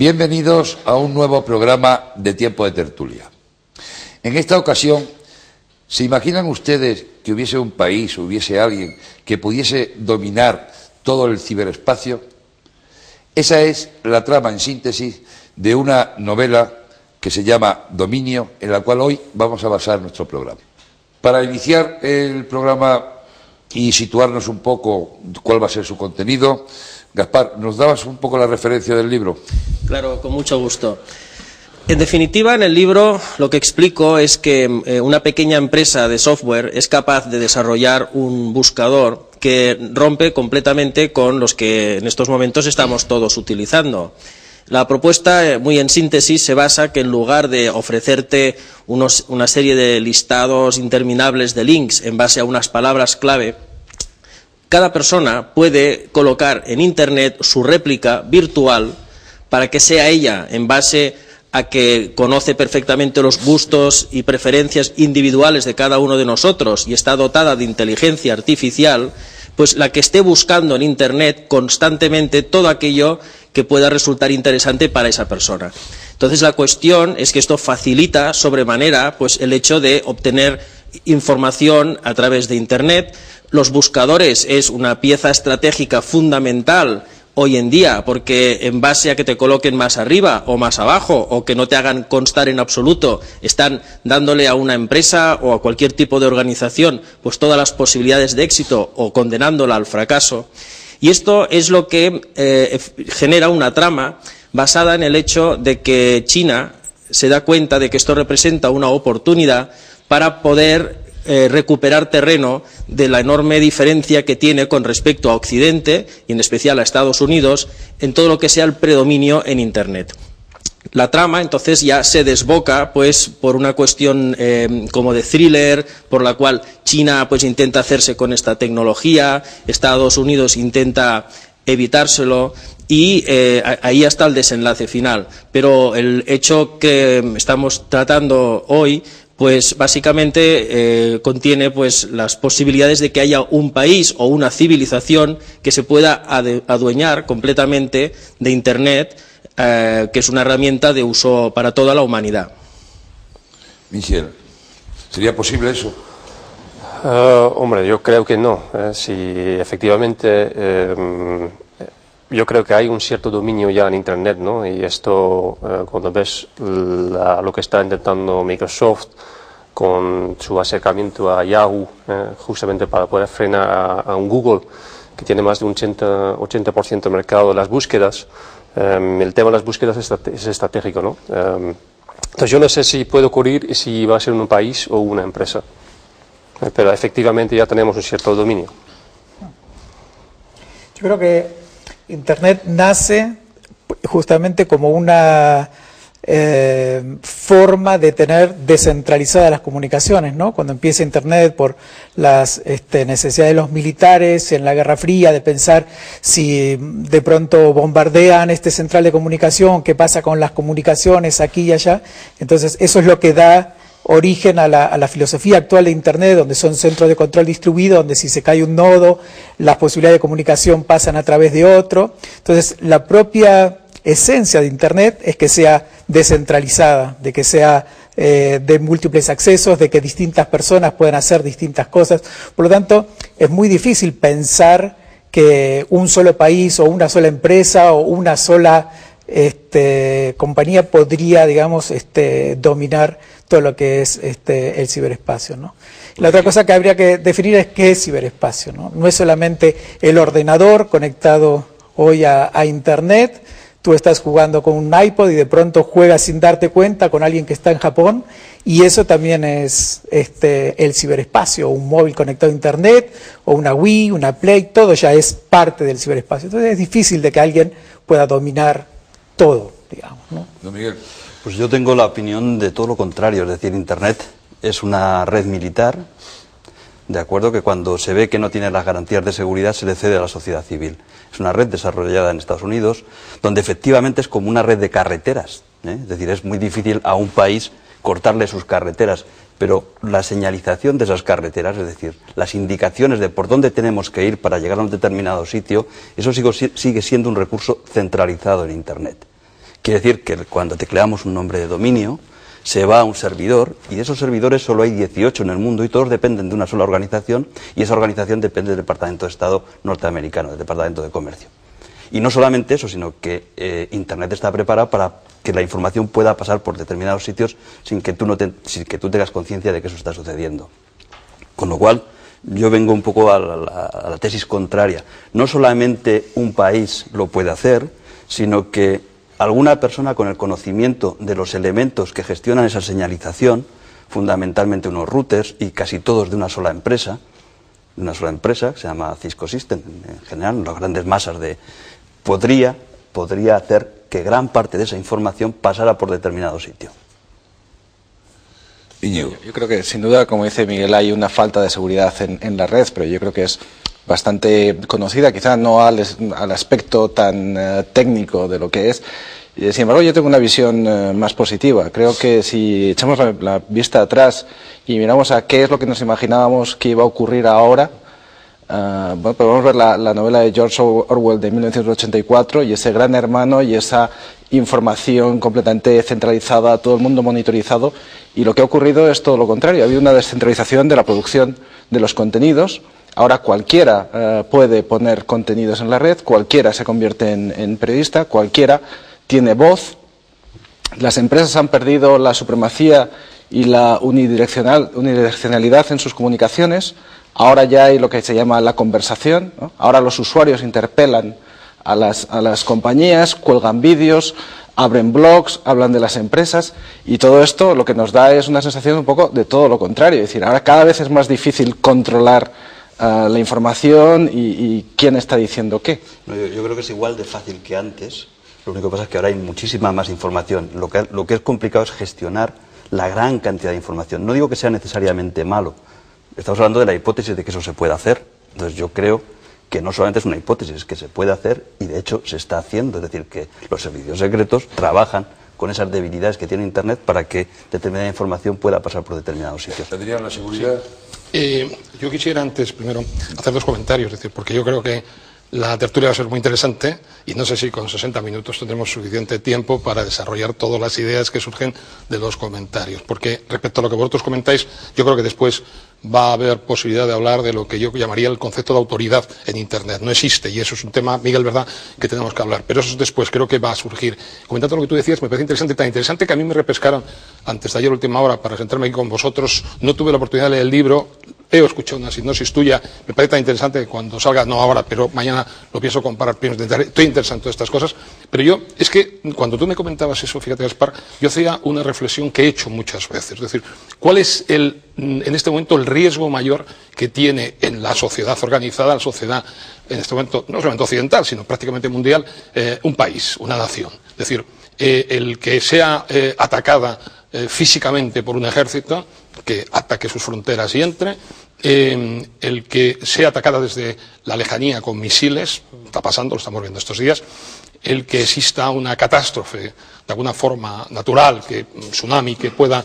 Bienvenidos a un nuevo programa de Tiempo de Tertulia. En esta ocasión, ¿se imaginan ustedes que hubiese un país, hubiese alguien que pudiese dominar todo el ciberespacio? Esa es la trama en síntesis de una novela que se llama Dominio, en la cual hoy vamos a basar nuestro programa. Para iniciar el programa y situarnos un poco cuál va a ser su contenido, Gaspar, ¿nos dabas un poco la referencia del libro? Claro, con mucho gusto. En definitiva, en el libro lo que explico es que una pequeña empresa de software es capaz de desarrollar un buscador que rompe completamente con los que en estos momentos estamos todos utilizando. La propuesta, muy en síntesis, se basa que en lugar de ofrecerte una serie de listados interminables de links en base a unas palabras clave, cada persona puede colocar en Internet su réplica virtual para que sea ella, en base a que conoce perfectamente los gustos y preferencias individuales de cada uno de nosotros y está dotada de inteligencia artificial, pues la que esté buscando en Internet constantemente todo aquello que pueda resultar interesante para esa persona. Entonces la cuestión es que esto facilita sobremanera pues el hecho de obtener información a través de Internet. Los buscadores es una pieza estratégica fundamental hoy en día, porque en base a que te coloquen más arriba o más abajo o que no te hagan constar en absoluto, están dándole a una empresa o a cualquier tipo de organización pues todas las posibilidades de éxito o condenándola al fracaso. Y esto es lo que genera una trama basada en el hecho de que China se da cuenta de que esto representa una oportunidad para poder recuperar terreno de la enorme diferencia que tiene con respecto a Occidente y en especial a Estados Unidos en todo lo que sea el predominio en Internet. La trama entonces ya se desboca pues por una cuestión como de thriller, por la cual China pues intenta hacerse con esta tecnología, Estados Unidos intenta evitárselo y ahí está el desenlace final. Pero el hecho que estamos tratando hoy pues básicamente contiene pues las posibilidades de que haya un país o una civilización que se pueda adueñar completamente de Internet, que es una herramienta de uso para toda la humanidad. Michel, ¿sería posible eso? Hombre, yo creo que no. Si efectivamente yo creo que hay un cierto dominio ya en Internet, ¿no? Y esto, cuando ves lo que está intentando Microsoft con su acercamiento a Yahoo, justamente para poder frenar a un Google que tiene más de un 80% del mercado de las búsquedas, el tema de las búsquedas es estratégico, ¿no? Entonces yo no sé si puede ocurrir y si va a ser un país o una empresa, pero efectivamente ya tenemos un cierto dominio. Yo creo que Internet nace justamente como una forma de tener descentralizadas las comunicaciones, ¿no? Cuando empieza Internet por las necesidades de los militares en la Guerra Fría, de pensar si de pronto bombardean central de comunicación, qué pasa con las comunicaciones aquí y allá. Entonces eso es lo que da origen a la filosofía actual de Internet, donde son centros de control distribuidos, donde si se cae un nodo, las posibilidades de comunicación pasan a través de otro. Entonces, la propia esencia de Internet es que sea descentralizada, de que sea de múltiples accesos, de que distintas personas puedan hacer distintas cosas. Por lo tanto, es muy difícil pensar que un solo país o una sola empresa o una sola compañía podría, digamos, dominar todo lo que es el ciberespacio, ¿no? La otra cosa que habría que definir es qué es ciberespacio, ¿no? No es solamente el ordenador conectado hoy a Internet. Tú estás jugando con un iPod y de pronto juegas sin darte cuenta con alguien que está en Japón, y eso también es el ciberespacio, un móvil conectado a Internet, o una Wii, una Play, todo ya es parte del ciberespacio. Entonces es difícil de que alguien pueda dominar todo, digamos, ¿no? Don Miguel. Pues yo tengo la opinión de todo lo contrario, es decir, Internet es una red militar, de acuerdo, que cuando se ve que no tiene las garantías de seguridad se le cede a la sociedad civil. Es una red desarrollada en Estados Unidos, donde efectivamente es como una red de carreteras, es decir, es muy difícil a un país cortarle sus carreteras, pero la señalización de esas carreteras, es decir, las indicaciones de por dónde tenemos que ir para llegar a un determinado sitio, eso sigue siendo un recurso centralizado en Internet. Quiere decir que cuando tecleamos un nombre de dominio, se va a un servidor, y de esos servidores solo hay 18 en el mundo y todos dependen de una sola organización, y esa organización depende del Departamento de Estado norteamericano, del Departamento de Comercio. Y no solamente eso, sino que Internet está preparada para que la información pueda pasar por determinados sitios sin que tú tengas conciencia de que eso está sucediendo. Con lo cual, yo vengo un poco a la tesis contraria. No solamente un país lo puede hacer, sino que alguna persona con el conocimiento de los elementos que gestionan esa señalización, fundamentalmente unos routers y casi todos de una sola empresa, que se llama Cisco System, en general, las grandes masas podría hacer que gran parte de esa información pasara por determinado sitio. Íñigo. Yo creo que sin duda, como dice Miguel, hay una falta de seguridad en la red, pero yo creo que es bastante conocida, quizás no al aspecto tan técnico de lo que es. Sin embargo, yo tengo una visión más positiva. Creo que si echamos la vista atrás y miramos a qué es lo que nos imaginábamos que iba a ocurrir ahora, bueno, podemos ver la novela de George Orwell de 1984 y ese gran hermano y esa información completamente centralizada, todo el mundo monitorizado, y lo que ha ocurrido es todo lo contrario. Ha habido una descentralización de la producción de los contenidos. Ahora cualquiera puede poner contenidos en la red, cualquiera se convierte en periodista, cualquiera tiene voz. Las empresas han perdido la supremacía y la unidireccionalidad en sus comunicaciones. Ahora ya hay lo que se llama la conversación, ¿no? Ahora los usuarios interpelan a las compañías, cuelgan vídeos, abren blogs, hablan de las empresas, y todo esto lo que nos da es una sensación un poco de todo lo contrario. Es decir, ahora cada vez es más difícil controlar la información y quién está diciendo qué. No, yo creo que es igual de fácil que antes. Lo único que pasa es que ahora hay muchísima más información. Lo que es complicado es gestionar la gran cantidad de información. No digo que sea necesariamente malo. Estamos hablando de la hipótesis de que eso se puede hacer. Entonces yo creo que no solamente es una hipótesis, es que se puede hacer y de hecho se está haciendo. Es decir, que los servicios secretos trabajan con esas debilidades que tiene Internet para que determinada información pueda pasar por determinados sitios. ¿Tendrían la seguridad? Yo quisiera antes, primero, hacer dos comentarios, es decir, porque yo creo que la tertulia va a ser muy interesante y no sé si con 60 minutos tendremos suficiente tiempo para desarrollar todas las ideas que surgen de los comentarios. Porque respecto a lo que vosotros comentáis, yo creo que después va a haber posibilidad de hablar de lo que yo llamaría el concepto de autoridad en Internet. No existe y eso es un tema, Miguel, verdad, que tenemos que hablar. Pero eso después creo que va a surgir. Comentando lo que tú decías, me parece interesante, tan interesante que a mí me repescaron antes de ayer última hora para sentarme aquí con vosotros. No tuve la oportunidad de leer el libro. He escuchado una sinopsis tuya, me parece tan interesante que cuando salga, no ahora, pero mañana lo pienso comparar, estoy interesado en todas estas cosas, pero yo, es que cuando tú me comentabas eso, fíjate Gaspar, yo hacía una reflexión que he hecho muchas veces, es decir, ¿cuál es en este momento el riesgo mayor que tiene en la sociedad organizada, la sociedad, en este momento, no solamente occidental, sino prácticamente mundial, un país, una nación? Es decir, el que sea atacada físicamente por un ejército, que ataque sus fronteras y entre, el que sea atacada desde la lejanía con misiles, está pasando, lo estamos viendo estos días, el que exista una catástrofe de alguna forma natural, un tsunami que pueda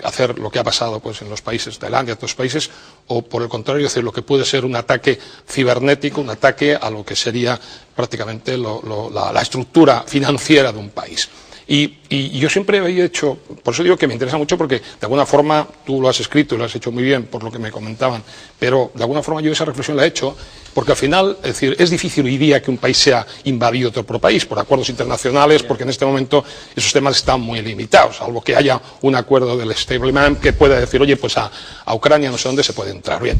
hacer lo que ha pasado pues, en los países, Tailandia, otros países, o por el contrario, hacer lo que puede ser un ataque cibernético, un ataque a lo que sería prácticamente la estructura financiera de un país. Y yo siempre había hecho, por eso digo que me interesa mucho porque de alguna forma tú lo has escrito y lo has hecho muy bien por lo que me comentaban, pero de alguna forma yo esa reflexión la he hecho porque al final, es decir, es difícil hoy día que un país sea invadido de otro país por acuerdos internacionales, porque en este momento esos temas están muy limitados, salvo que haya un acuerdo del establishment que pueda decir, oye, pues a Ucrania no sé dónde se puede entrar. Bien.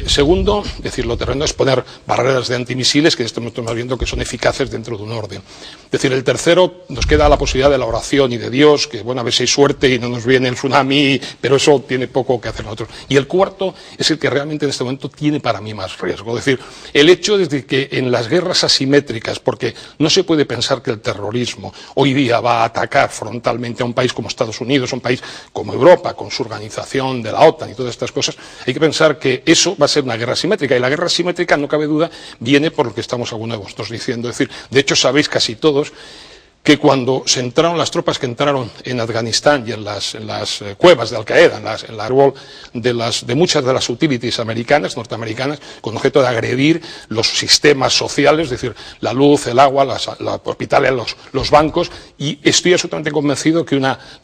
Segundo, decir, lo terreno es poner barreras de antimisiles que en este momento estamos viendo que son eficaces dentro de un orden. Es decir, el tercero, nos queda la posibilidad de la oración y de Dios, que bueno, a ver si hay suerte y no nos viene el tsunami, pero eso tiene poco que hacer nosotros. Y el cuarto es el que realmente en este momento tiene para mí más riesgo. Es decir, el hecho de que en las guerras asimétricas, porque no se puede pensar que el terrorismo hoy día va a atacar frontalmente a un país como Estados Unidos, a un país como Europa, con su organización de la OTAN y todas estas cosas, hay que pensar que eso va a ser una guerra asimétrica. Y la guerra asimétrica, no cabe duda, viene por lo que estamos algunos de vosotros diciendo. Es decir, de hecho sabéis casi todos que cuando se entraron las tropas que entraron en Afganistán y en las cuevas de Al-Qaeda, en la árbol de muchas de las utilities americanas, norteamericanas, con objeto de agredir los sistemas sociales, es decir, la luz, el agua, los hospitales, los bancos, y estoy absolutamente convencido que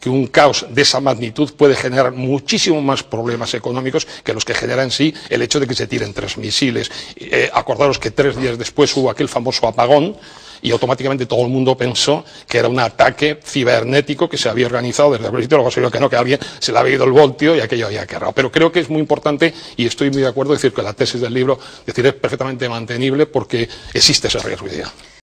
un caos de esa magnitud puede generar muchísimo más problemas económicos que los que genera en sí el hecho de que se tiren 3 misiles. Acordaros que 3 días después hubo aquel famoso apagón, y automáticamente todo el mundo pensó que era un ataque cibernético que se había organizado desde el principio, luego se vio que no, que alguien se le había ido el voltio y aquello había quebrado. Pero creo que es muy importante, y estoy muy de acuerdo, decir que la tesis del libro es perfectamente mantenible porque existe ese riesgo hoy día.